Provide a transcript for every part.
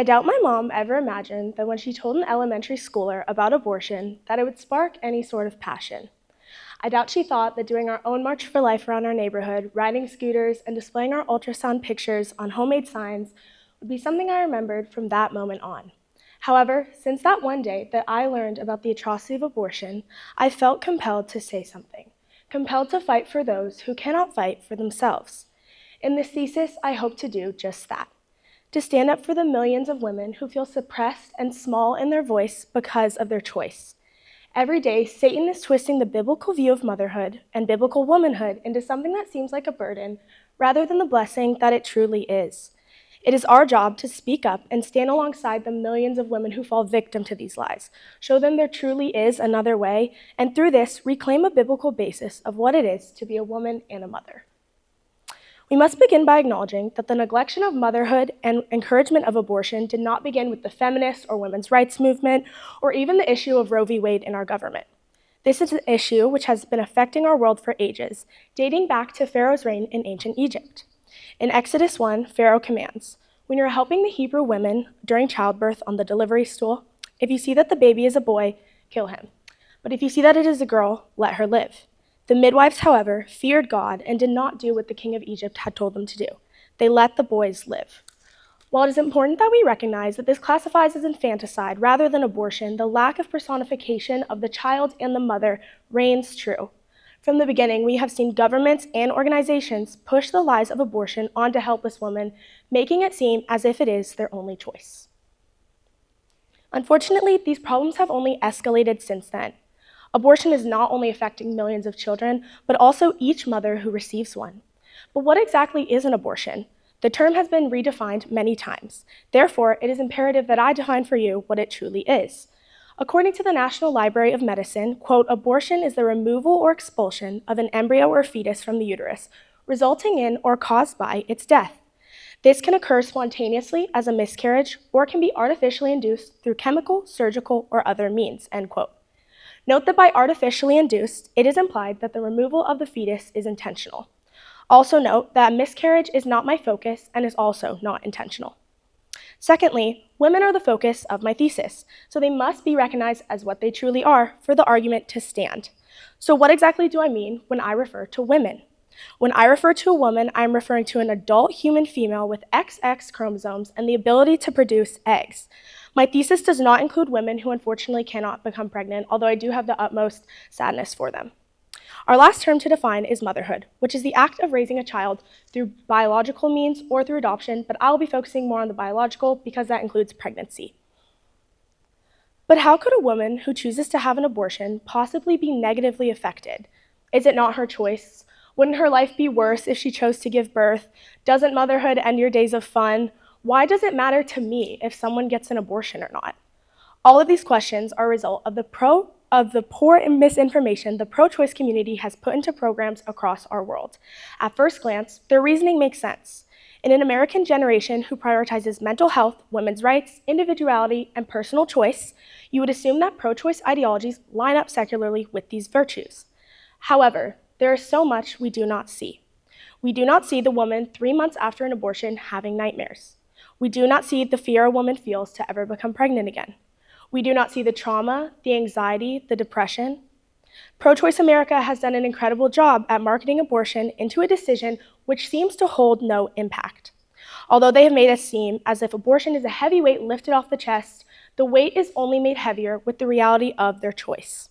I doubt my mom ever imagined that when she told an elementary schooler about abortion, that it would spark any sort of passion. I doubt she thought that doing our own March for Life around our neighborhood, riding scooters, and displaying our ultrasound pictures on homemade signs would be something I remembered from that moment on. However, since that one day that I learned about the atrocity of abortion, I felt compelled to say something, compelled to fight for those who cannot fight for themselves. In this thesis, I hope to do just that, to stand up for the millions of women who feel suppressed and small in their voice because of their choice. Every day, Satan is twisting the biblical view of motherhood and biblical womanhood into something that seems like a burden rather than the blessing that it truly is. It is our job to speak up and stand alongside the millions of women who fall victim to these lies, show them there truly is another way, and through this, reclaim a biblical basis of what it is to be a woman and a mother. We must begin by acknowledging that the neglection of motherhood and encouragement of abortion did not begin with the feminist or women's rights movement, or even the issue of Roe v. Wade in our government. This is an issue which has been affecting our world for ages, dating back to Pharaoh's reign in ancient Egypt. In Exodus 1, Pharaoh commands, "When you are helping the Hebrew women during childbirth on the delivery stool, if you see that the baby is a boy, kill him. But if you see that it is a girl, let her live." The midwives, however, feared God and did not do what the king of Egypt had told them to do. They let the boys live. While it is important that we recognize that this classifies as infanticide rather than abortion, the lack of personification of the child and the mother reigns true. From the beginning, we have seen governments and organizations push the lies of abortion onto helpless women, making it seem as if it is their only choice. Unfortunately, these problems have only escalated since then. Abortion is not only affecting millions of children, but also each mother who receives one. But what exactly is an abortion? The term has been redefined many times. Therefore, it is imperative that I define for you what it truly is. According to the National Library of Medicine, quote, "Abortion is the removal or expulsion of an embryo or fetus from the uterus, resulting in or caused by its death. This can occur spontaneously as a miscarriage or can be artificially induced through chemical, surgical, or other means," end quote. Note that by artificially induced, it is implied that the removal of the fetus is intentional. Also note that miscarriage is not my focus and is also not intentional. Secondly, women are the focus of my thesis, so they must be recognized as what they truly are for the argument to stand. So what exactly do I mean when I refer to women? When I refer to a woman, I'm referring to an adult human female with XX chromosomes and the ability to produce eggs. My thesis does not include women who unfortunately cannot become pregnant, although I do have the utmost sadness for them. Our last term to define is motherhood, which is the act of raising a child through biological means or through adoption, but I'll be focusing more on the biological because that includes pregnancy. But how could a woman who chooses to have an abortion possibly be negatively affected? Is it not her choice? Wouldn't her life be worse if she chose to give birth? Doesn't motherhood end your days of fun? Why does it matter to me if someone gets an abortion or not? All of these questions are a result of the poor and misinformation the pro-choice community has put into programs across our world. At first glance, their reasoning makes sense. In an American generation who prioritizes mental health, women's rights, individuality, and personal choice, you would assume that pro-choice ideologies line up secularly with these virtues. However, there is so much we do not see. We do not see the woman 3 months after an abortion having nightmares. We do not see the fear a woman feels to ever become pregnant again. We do not see the trauma, the anxiety, the depression. Pro-Choice America has done an incredible job at marketing abortion into a decision which seems to hold no impact. Although they have made us seem as if abortion is a heavy weight lifted off the chest, the weight is only made heavier with the reality of their choice.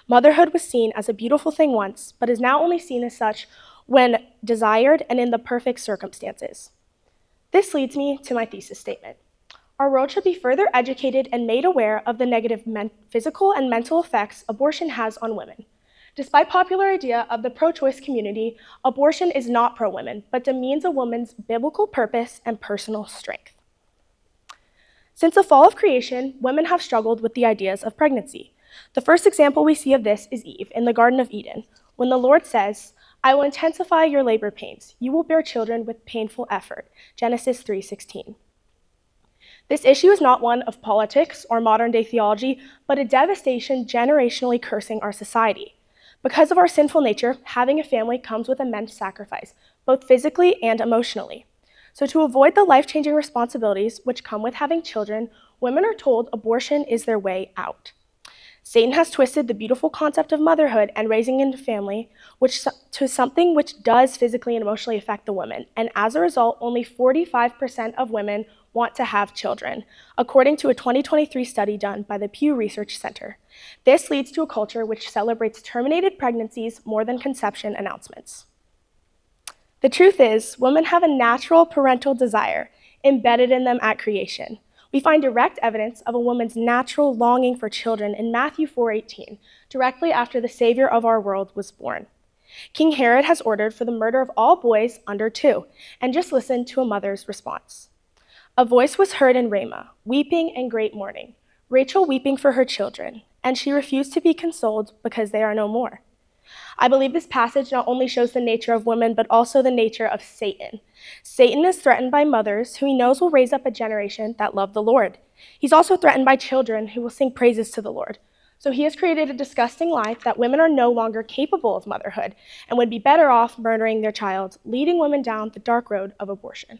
Motherhood was seen as a beautiful thing once, but is now only seen as such when desired and in the perfect circumstances. This leads me to my thesis statement. Our world should be further educated and made aware of the negative physical and mental effects abortion has on women. Despite popular idea of the pro-choice community, abortion is not pro-women, but demeans a woman's biblical purpose and personal strength. Since the fall of creation, women have struggled with the ideas of pregnancy. The first example we see of this is Eve in the Garden of Eden, when the Lord says, "I will intensify your labor pains. You will bear children with painful effort." Genesis 3:16. This issue is not one of politics or modern-day theology, but a devastation generationally cursing our society. Because of our sinful nature, having a family comes with immense sacrifice, both physically and emotionally. So to avoid the life-changing responsibilities which come with having children, women are told abortion is their way out. Satan has twisted the beautiful concept of motherhood and raising a family to something which does physically and emotionally affect the woman, and as a result, only 45% of women want to have children, according to a 2023 study done by the Pew Research Center. This leads to a culture which celebrates terminated pregnancies more than conception announcements. The truth is, women have a natural parental desire embedded in them at creation. We find direct evidence of a woman's natural longing for children in Matthew 4:18, directly after the Savior of our world was born. King Herod has ordered for the murder of all boys under 2, and just listen to a mother's response. A voice was heard in Ramah, weeping and great mourning, Rachel weeping for her children, and she refused to be consoled because they are no more. I believe this passage not only shows the nature of women, but also the nature of Satan. Satan is threatened by mothers who he knows will raise up a generation that love the Lord. He's also threatened by children who will sing praises to the Lord. So he has created a disgusting lie that women are no longer capable of motherhood and would be better off murdering their child, leading women down the dark road of abortion.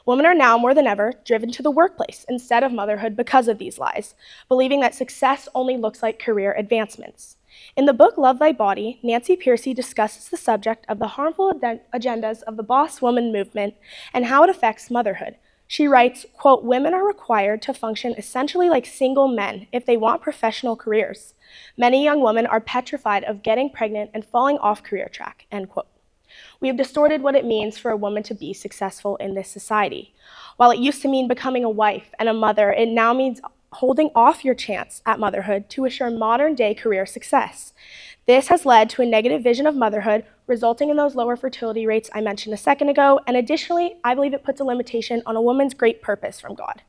Women are now more than ever driven to the workplace instead of motherhood because of these lies, believing that success only looks like career advancements. In the book Love Thy Body, Nancy Pearcey discusses the subject of the harmful agendas of the boss woman movement and how it affects motherhood. She writes, quote, "Women are required to function essentially like single men if they want professional careers. Many young women are petrified of getting pregnant and falling off career track," end quote. We have distorted what it means for a woman to be successful in this society. While it used to mean becoming a wife and a mother, it now means holding off your chance at motherhood to assure modern-day career success. This has led to a negative vision of motherhood, resulting in those lower fertility rates I mentioned a second ago, and additionally, I believe it puts a limitation on a woman's great purpose from God.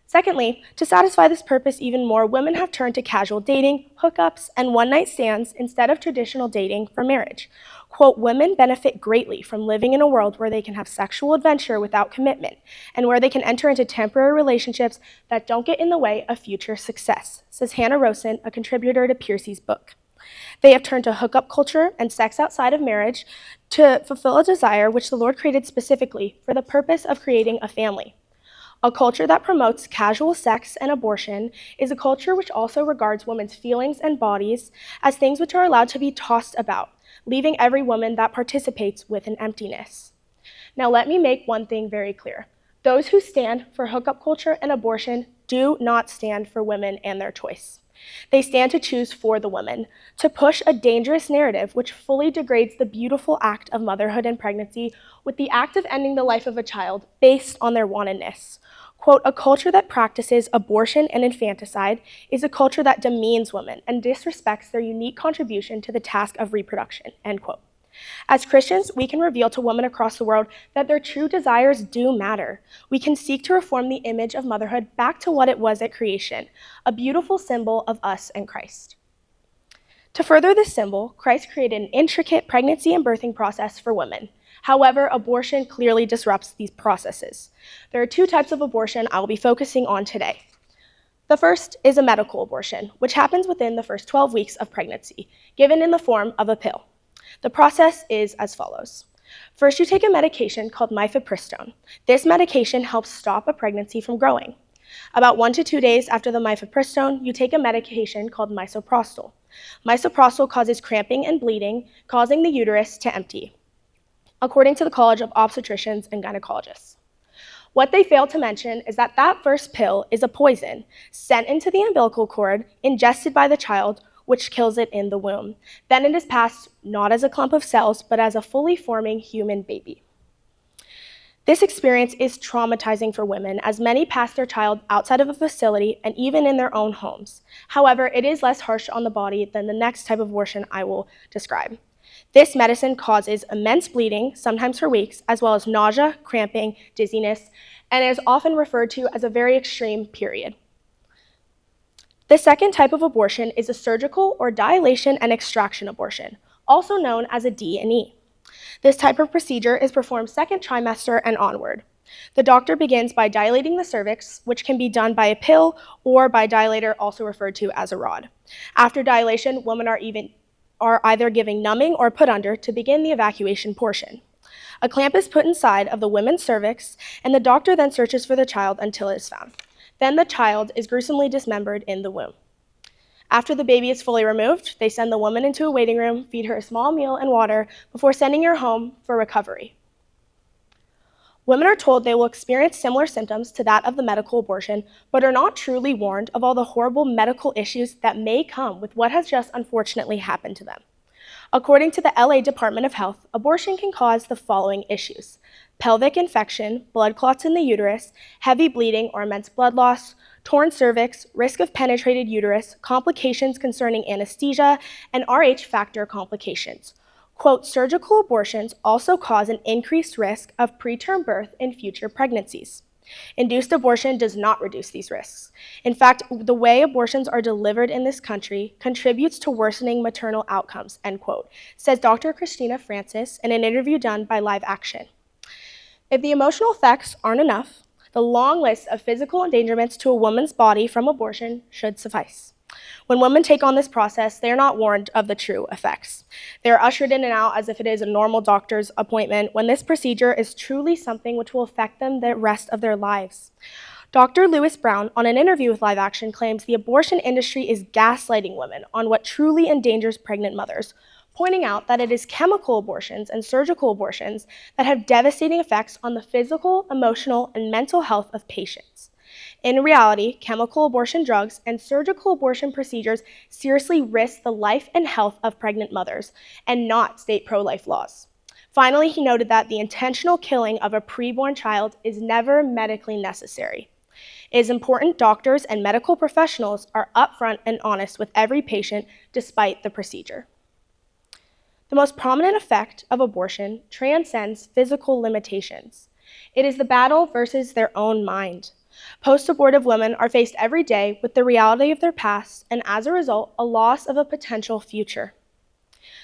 Secondly, to satisfy this purpose even more, women have turned to casual dating, hookups, and one-night stands instead of traditional dating for marriage. Quote, "Women benefit greatly from living in a world where they can have sexual adventure without commitment, and where they can enter into temporary relationships that don't get in the way of future success," says Hannah Rosen, a contributor to Pearcey's book. They have turned to hookup culture and sex outside of marriage to fulfill a desire which the Lord created specifically for the purpose of creating a family. A culture that promotes casual sex and abortion is a culture which also regards women's feelings and bodies as things which are allowed to be tossed about, leaving every woman that participates with an emptiness. Now let me make one thing very clear. Those who stand for hookup culture and abortion do not stand for women and their choice. They stand to choose for the woman, to push a dangerous narrative which fully degrades the beautiful act of motherhood and pregnancy with the act of ending the life of a child based on their wantedness. Quote, "A culture that practices abortion and infanticide is a culture that demeans women and disrespects their unique contribution to the task of reproduction," end quote. As Christians, we can reveal to women across the world that their true desires do matter. We can seek to reform the image of motherhood back to what it was at creation, a beautiful symbol of us and Christ. To further this symbol, Christ created an intricate pregnancy and birthing process for women. However, abortion clearly disrupts these processes. There are two types of abortion I will be focusing on today. The first is a medical abortion, which happens within the first 12 weeks of pregnancy, given in the form of a pill. The process is as follows. First, you take a medication called mifepristone. This medication helps stop a pregnancy from growing. About 1 to 2 days after the mifepristone, you take a medication called misoprostol. Misoprostol causes cramping and bleeding, causing the uterus to empty, according to the College of Obstetricians and Gynecologists. What they fail to mention is that that first pill is a poison sent into the umbilical cord, ingested by the child, which kills it in the womb. Then it is passed not as a clump of cells, but as a fully forming human baby. This experience is traumatizing for women, as many pass their child outside of a facility and even in their own homes. However, it is less harsh on the body than the next type of abortion I will describe. This medicine causes immense bleeding, sometimes for weeks, as well as nausea, cramping, dizziness, and is often referred to as a very extreme period. The second type of abortion is a surgical or dilation and extraction abortion, also known as a D&E. This type of procedure is performed second trimester and onward. The doctor begins by dilating the cervix, which can be done by a pill or by dilator, also referred to as a rod. After dilation, women are either given numbing or put under to begin the evacuation portion. A clamp is put inside of the woman's cervix, and the doctor then searches for the child until it is found. Then the child is gruesomely dismembered in the womb. After the baby is fully removed, they send the woman into a waiting room, feed her a small meal and water before sending her home for recovery. Women are told they will experience similar symptoms to that of the medical abortion, but are not truly warned of all the horrible medical issues that may come with what has just unfortunately happened to them. According to the LA Department of Health, abortion can cause the following issues: pelvic infection, blood clots in the uterus, heavy bleeding or immense blood loss, torn cervix, risk of penetrated uterus, complications concerning anesthesia, and Rh factor complications. Quote, surgical abortions also cause an increased risk of preterm birth in future pregnancies. Induced abortion does not reduce these risks. In fact, the way abortions are delivered in this country contributes to worsening maternal outcomes, end quote, says Dr. Christina Francis in an interview done by Live Action. If the emotional effects aren't enough, the long list of physical endangerments to a woman's body from abortion should suffice. When women take on this process, they are not warned of the true effects. They are ushered in and out as if it is a normal doctor's appointment, when this procedure is truly something which will affect them the rest of their lives. Dr. Lewis Brown, on an interview with Live Action, claims the abortion industry is gaslighting women on what truly endangers pregnant mothers, pointing out that it is chemical abortions and surgical abortions that have devastating effects on the physical, emotional, and mental health of patients. In reality, chemical abortion drugs and surgical abortion procedures seriously risk the life and health of pregnant mothers, and not state pro-life laws. Finally, he noted that the intentional killing of a preborn child is never medically necessary. It is important doctors and medical professionals are upfront and honest with every patient despite the procedure. The most prominent effect of abortion transcends physical limitations. It is the battle versus their own mind. Post-abortive women are faced every day with the reality of their past, and as a result, a loss of a potential future.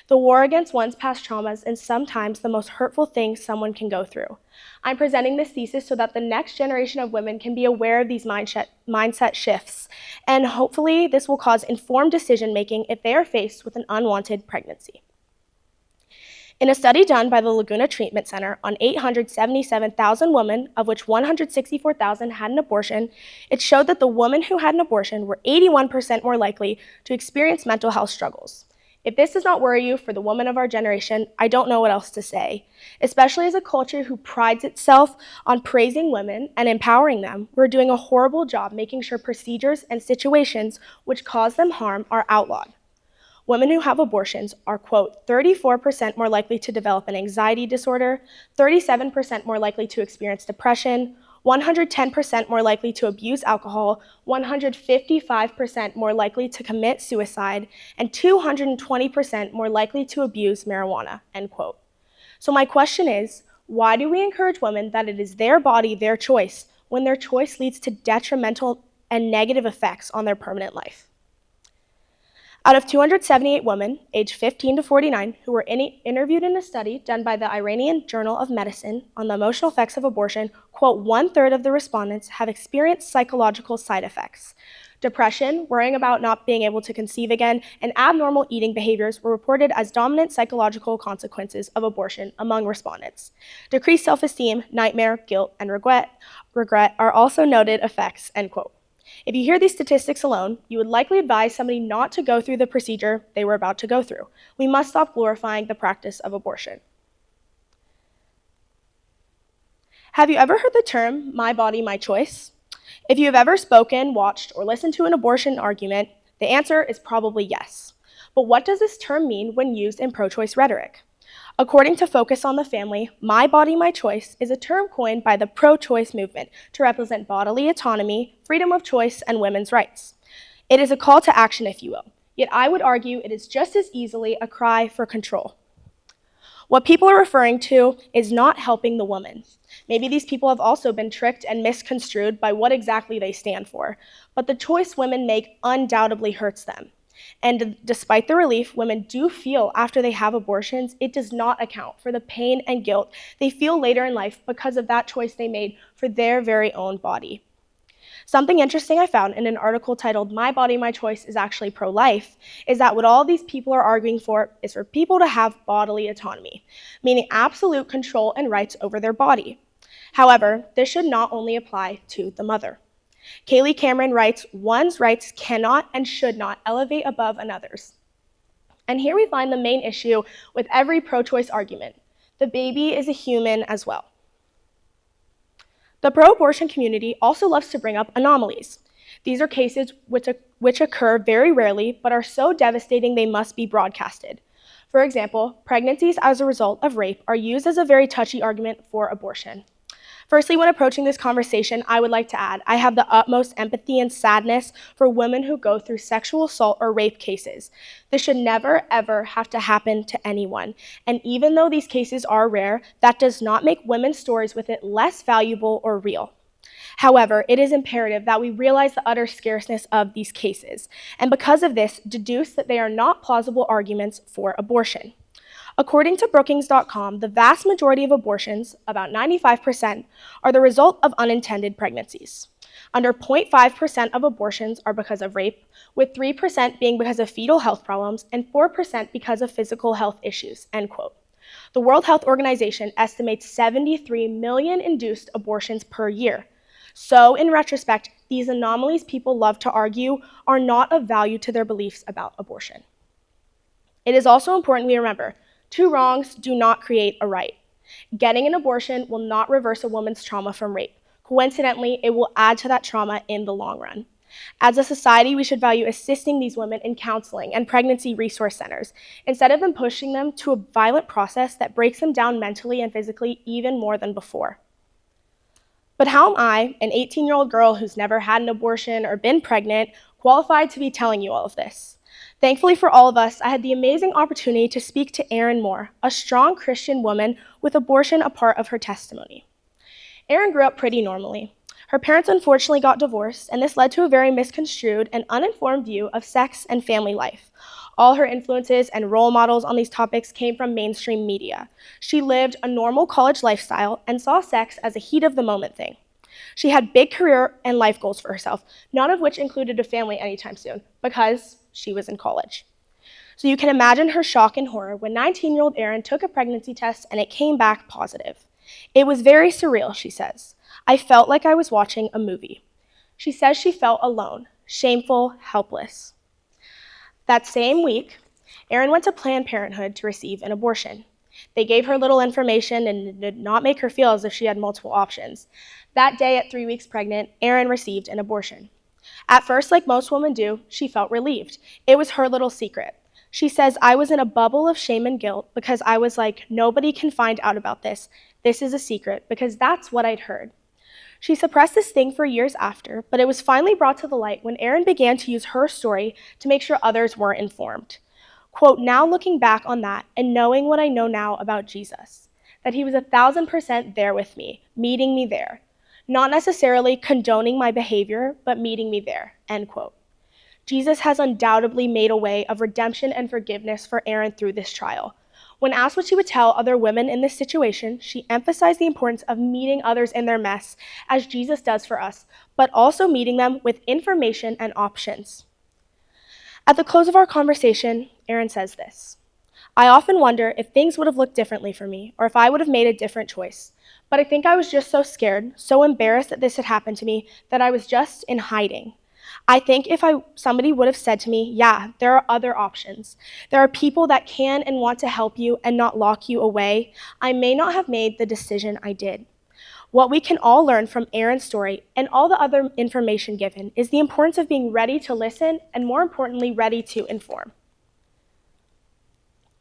The war against one's past traumas is sometimes the most hurtful thing someone can go through. I'm presenting this thesis so that the next generation of women can be aware of these mindset shifts, and hopefully this will cause informed decision-making if they are faced with an unwanted pregnancy. In a study done by the Laguna Treatment Center on 877,000 women, of which 164,000 had an abortion, it showed that the women who had an abortion were 81% more likely to experience mental health struggles. If this does not worry you for the woman of our generation, I don't know what else to say. Especially as a culture who prides itself on praising women and empowering them, we're doing a horrible job making sure procedures and situations which cause them harm are outlawed. Women who have abortions are, quote, 34% more likely to develop an anxiety disorder, 37% more likely to experience depression, 110% more likely to abuse alcohol, 155% more likely to commit suicide, and 220% more likely to abuse marijuana, end quote. So my question is, why do we encourage women that it is their body, their choice, when their choice leads to detrimental and negative effects on their permanent life? Out of 278 women, aged 15 to 49, who were interviewed in a study done by the Iranian Journal of Medicine on the emotional effects of abortion, quote, 1/3 of the respondents have experienced psychological side effects. Depression, worrying about not being able to conceive again, and abnormal eating behaviors were reported as dominant psychological consequences of abortion among respondents. Decreased self-esteem, nightmare, guilt, and regret are also noted effects, end quote. If you hear these statistics alone, you would likely advise somebody not to go through the procedure they were about to go through. We must stop glorifying the practice of abortion. Have you ever heard the term, my body, my choice? If you have ever spoken, watched, or listened to an abortion argument, the answer is probably yes. But what does this term mean when used in pro-choice rhetoric? According to Focus on the Family, my body, my choice is a term coined by the pro-choice movement to represent bodily autonomy, freedom of choice, and women's rights. It is a call to action, if you will. Yet I would argue it is just as easily a cry for control. What people are referring to is not helping the woman. Maybe these people have also been tricked and misconstrued by what exactly they stand for, but the choice women make undoubtedly hurts them. And despite the relief women do feel after they have abortions, it does not account for the pain and guilt they feel later in life because of that choice they made for their very own body. Something interesting I found in an article titled "My Body, My Choice is Actually Pro-Life" is that what all these people are arguing for is for people to have bodily autonomy, meaning absolute control and rights over their body. However, this should not only apply to the mother. Kaylee Cameron writes, "One's rights cannot and should not elevate above another's." And here we find the main issue with every pro-choice argument. The baby is a human as well. The pro-abortion community also loves to bring up anomalies. These are cases which occur very rarely but are so devastating they must be broadcasted. For example, pregnancies as a result of rape are used as a very touchy argument for abortion. Firstly, when approaching this conversation, I would like to add, I have the utmost empathy and sadness for women who go through sexual assault or rape cases. This should never, ever have to happen to anyone. And even though these cases are rare, that does not make women's stories with it less valuable or real. However, it is imperative that we realize the utter scarceness of these cases, and because of this, deduce that they are not plausible arguments for abortion. According to Brookings.com, the vast majority of abortions, about 95%, are the result of unintended pregnancies. Under 0.5% of abortions are because of rape, with 3% being because of fetal health problems and 4% because of physical health issues, end quote. The World Health Organization estimates 73 million induced abortions per year. So, in retrospect, these anomalies people love to argue are not of value to their beliefs about abortion. It is also important we remember, 2 wrongs do not create a right. Getting an abortion will not reverse a woman's trauma from rape. Coincidentally, it will add to that trauma in the long run. As a society, we should value assisting these women in counseling and pregnancy resource centers, instead of pushing them to a violent process that breaks them down mentally and physically even more than before. But how am I, an 18-year-old girl who's never had an abortion or been pregnant, qualified to be telling you all of this? Thankfully for all of us, I had the amazing opportunity to speak to Erin Moore, a strong Christian woman with abortion a part of her testimony. Erin grew up pretty normally. Her parents unfortunately got divorced, and this led to a very misconstrued and uninformed view of sex and family life. All her influences and role models on these topics came from mainstream media. She lived a normal college lifestyle and saw sex as a heat-of-the-moment thing. She had big career and life goals for herself, none of which included a family anytime soon, because she was in college. So you can imagine her shock and horror when 19-year-old Erin took a pregnancy test and it came back positive. It was very surreal, she says. I felt like I was watching a movie. She says she felt alone, shameful, helpless. That same week, Erin went to Planned Parenthood to receive an abortion. They gave her little information and did not make her feel as if she had multiple options. That day, at 3 weeks pregnant, Erin received an abortion. At first, like most women do, she felt relieved. It was her little secret. She says, I was in a bubble of shame and guilt because I was like, nobody can find out about this. This is a secret, because that's what I'd heard. She suppressed this thing for years after, but it was finally brought to the light when Erin began to use her story to make sure others were informed. Quote, now looking back on that and knowing what I know now about Jesus, that he was 1,000% there with me, meeting me there. Not necessarily condoning my behavior, but meeting me there, end quote. Jesus has undoubtedly made a way of redemption and forgiveness for Erin through this trial. When asked what she would tell other women in this situation, she emphasized the importance of meeting others in their mess, as Jesus does for us, but also meeting them with information and options. At the close of our conversation, Erin says this, I often wonder if things would have looked differently for me, or if I would have made a different choice. But I think I was just so scared, so embarrassed that this had happened to me, that I was just in hiding. I think if somebody would have said to me, yeah, there are other options. There are people that can and want to help you and not lock you away, I may not have made the decision I did. What we can all learn from Erin's story and all the other information given is the importance of being ready to listen and, more importantly, ready to inform.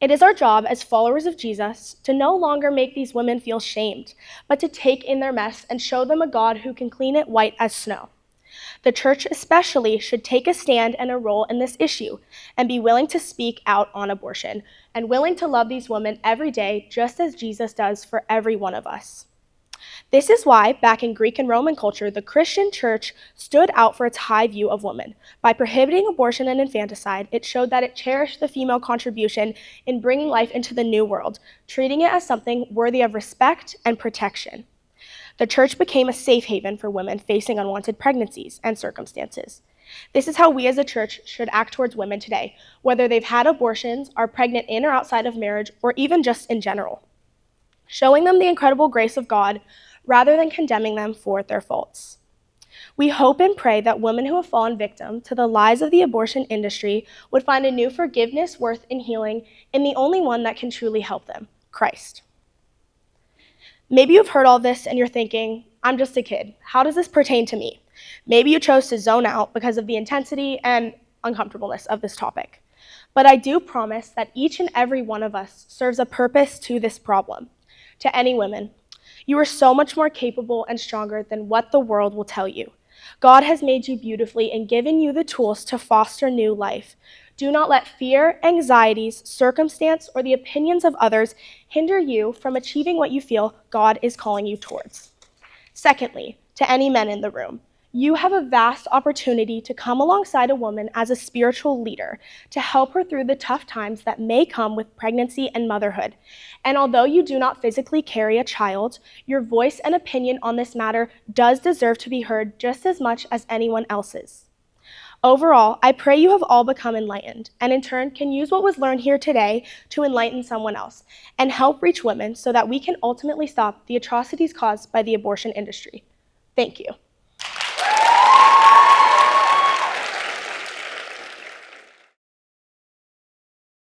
It is our job as followers of Jesus to no longer make these women feel shamed, but to take in their mess and show them a God who can clean it white as snow. The church especially should take a stand and a role in this issue and be willing to speak out on abortion and willing to love these women every day just as Jesus does for every one of us. This is why, back in Greek and Roman culture, the Christian church stood out for its high view of women. By prohibiting abortion and infanticide, it showed that it cherished the female contribution in bringing life into the new world, treating it as something worthy of respect and protection. The church became a safe haven for women facing unwanted pregnancies and circumstances. This is how we as a church should act towards women today, whether they've had abortions, are pregnant in or outside of marriage, or even just in general. Showing them the incredible grace of God rather than condemning them for their faults. We hope and pray that women who have fallen victim to the lies of the abortion industry would find a new forgiveness, worth, and healing in the only one that can truly help them, Christ. Maybe you've heard all this and you're thinking, I'm just a kid. How does this pertain to me? Maybe you chose to zone out because of the intensity and uncomfortableness of this topic. But I do promise that each and every one of us serves a purpose to this problem. To any women, you are so much more capable and stronger than what the world will tell you. God has made you beautifully and given you the tools to foster new life. Do not let fear, anxieties, circumstance, or the opinions of others hinder you from achieving what you feel God is calling you towards. Secondly, to any men in the room, you have a vast opportunity to come alongside a woman as a spiritual leader to help her through the tough times that may come with pregnancy and motherhood. And although you do not physically carry a child, your voice and opinion on this matter does deserve to be heard just as much as anyone else's. Overall, I pray you have all become enlightened, and in turn can use what was learned here today to enlighten someone else and help reach women so that we can ultimately stop the atrocities caused by the abortion industry. Thank you.